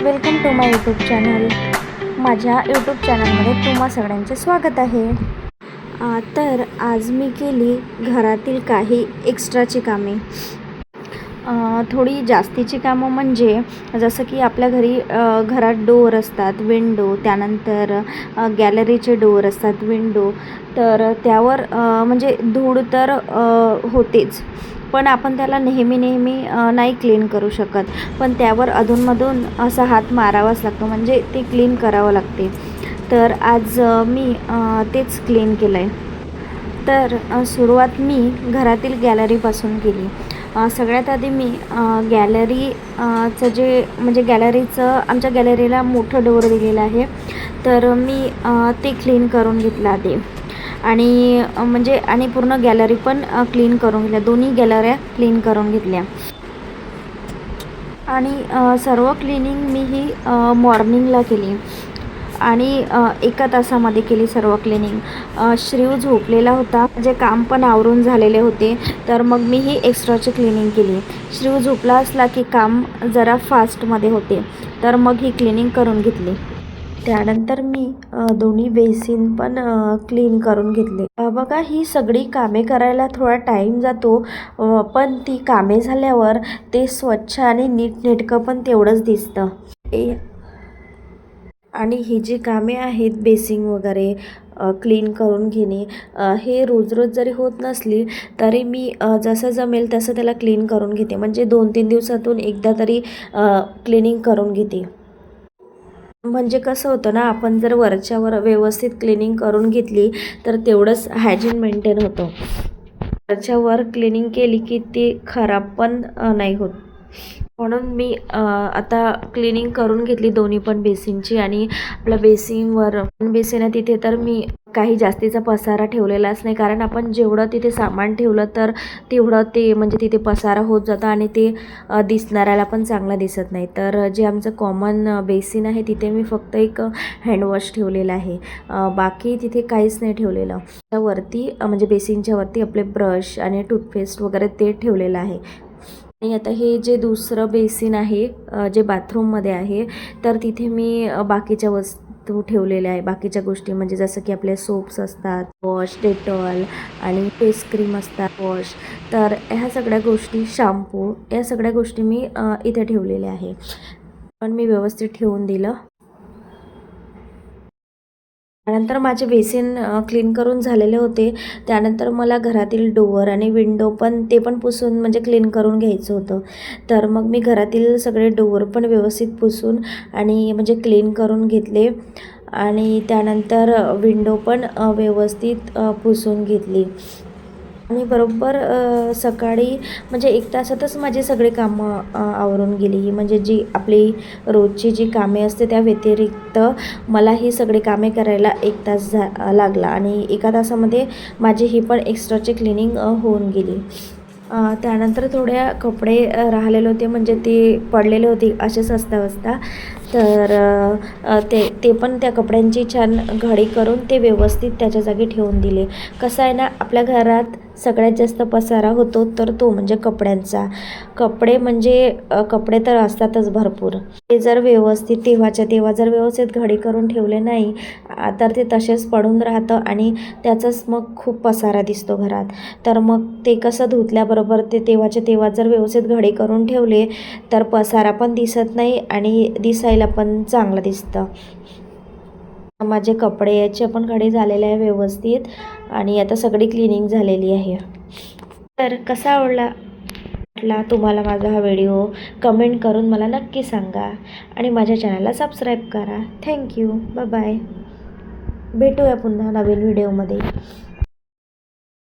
Welcome to my YouTube channel. माझ्या YouTube चॅनलमध्ये तुम्हा सगळ्यांचे स्वागत आहे. तर आज मी केली घरातील काही एक्स्ट्राची कामे. थोडी जास्तीची कामं म्हणजे जसं की आपल्या घरात डोअर असतात, विंडो, त्यानंतर गॅलरीचे डोअर असतात, विंडो. तर त्यावर म्हणजे धूळ तर होतेच, पण आपण त्याला नेहमी नाही क्लीन करू शकत. पण त्यावर अधूनमधून असा हात मारावाच लागतो, म्हणजे ते क्लीन करावं लागते. तर आज मी तेच क्लीन केलं आहे. तर सुरुवात मी घरातील गॅलरीपासून केली. सगळ्यात आधी मी गॅलरीचं आमच्या गॅलरीला मोठं डोअर दिलेलं आहे, तर मी ते क्लीन करून घेतलं आधी. आणि पूर्ण गॅलरी पण क्लीन करून घेतल्या, दोन्ही गॅलऱ्या क्लीन करून घेतल्या. आणि सर्व क्लिनिंग मी ही मॉर्निंगला केली आणि 1 तासामध्ये केली सर्व क्लिनिंग. श्रीव झोपलेला होता, म्हणजे काम पण आवरून झालेले होते, तर मग मी ही एक्स्ट्राची क्लिनिंग केली. श्रीव झोपला असला की काम जरा फास्टमध्ये होते, तर मग ही क्लिनिंग करून घेतली. त्यानंतर मी दोन्ही बेसिन पण क्लीन करून घेतले. बघा, ही सगळी कामे करायला थोडा टाईम जातो, पण ती कामे झाल्यावर ते स्वच्छ आणि नीटनेटकं पण तेवढंच दिसतं. आणि ही जी कामे आहेत, बेसिंग वगैरे क्लीन करून घेणे, हे रोज जरी होत नसली तरी मी जसं जमेल तसं त्याला क्लीन करून घेते. म्हणजे 2-3 दिवसातून एकदा तरी क्लिनिंग करून घेते. म्हणजे कसं होतं ना, आपण जर वरच्यावर व्यवस्थित क्लिनिंग करून घेतली तर तेवढंच हायजीन मेंटेन होतं. वरच्यावर क्लिनिंग केली की ती खराब पण नाही होत. म्हणून मी आता क्लिनिंग करून घेतली दोन्ही पण बेसिनची. आणि आपल्या बेसिन आहे तिथे तर मी काही जास्तीचा पसारा ठेवलेलाच नाही, कारण आपण जेवढं तिथे सामान ठेवलं तर तेवढं ते म्हणजे तिथे पसारा होत जातं आणि ते दिसणाऱ्याला पण चांगलं दिसत नाही. तर जे आमचं कॉमन बेसिन आहे तिथे मी फक्त एक हँडवॉश ठेवलेला आहे, बाकी तिथे काहीच नाही ठेवलेलं. त्यावरती म्हणजे बेसिनच्या वरती आपले ब्रश आणि टूथपेस्ट वगैरे ते ठेवलेलं आहे. आणि आता हे जे दुसरं बेसिन आहे जे बाथरूममध्ये आहे, तर तिथे मी बाकीच्या वस्तू ठेवलेल्या आहे. बाकीच्या गोष्टी म्हणजे जसं की आपले सोप्स असतात, वॉश, डेटॉल आणि फेस क्रीम असतात, वॉश. तर ह्या सगळ्या गोष्टी, शॅम्पू, या सगळ्या गोष्टी मी इथे ठेवलेल्या आहे. पण मी व्यवस्थित ठेवून दिलं. त्यानंतर माझे बेसिन क्लीन करून झालेले होते. त्यानंतर मला घरातील डोअर आणि विंडो पण ते पण पुसून म्हणजे क्लीन करून घ्यायचं होतं. तर मग मी घरातील सगळे डोअर पण व्यवस्थित पुसून आणि म्हणजे क्लीन करून घेतले. आणि त्यानंतर विंडो पण व्यवस्थित पुसून घेतली. आणि बरोबर सकाळी म्हणजे 1 तासातच माझी सगळी कामं आवरून गेली. म्हणजे जी आपली रोजची जी कामे असते त्या व्यतिरिक्त मला ही सगळी कामे करायला 1 तास लागला आणि 1 तासामध्ये माझी ही पण एक्स्ट्राची क्लिनिंग होऊन गेली. त्यानंतर थोड्या कपडे राहिलेले होते, म्हणजे ते पडलेले होते असेच अस्ताव्यस्ता. तर ते पण त्या कपड्यांची छान घडी करून ते व्यवस्थित त्याच्या जागी ठेवून दिले. कसं आहे ना, आपल्या घरात सगळ्यात जास्त पसारा होतो तर तो म्हणजे कपड्यांचा. कपडे तर असतातच भरपूर. ते जर व्यवस्थित तेव्हाच्या तेव्हा जर व्यवस्थित घडी करून ठेवले नाही तर ते तसेच पडून राहतं आणि त्याचाच मग खूप पसारा दिसतो घरात. तर मग ते कसं धुतल्याबरोबर ते तेव्हाच्या तेव्हा जर व्यवस्थित घडी करून ठेवले तर पसारा पण दिसत नाही आणि दिसायला पण चांगलं दिसतं. माझे कपडे याचे पण घडी झालेले आहे व्यवस्थित आणि आता सगळी क्लिनिंग झालेली आहे. तर कसा आवडला तुम्हाला माझा हा व्हिडिओ, कमेंट करून मला नक्की सांगा आणि माझ्या चॅनलला सबस्क्राईब करा. थँक्यू. Bye bye. भेटूया पुन्हा नवीन व्हिडिओमध्ये.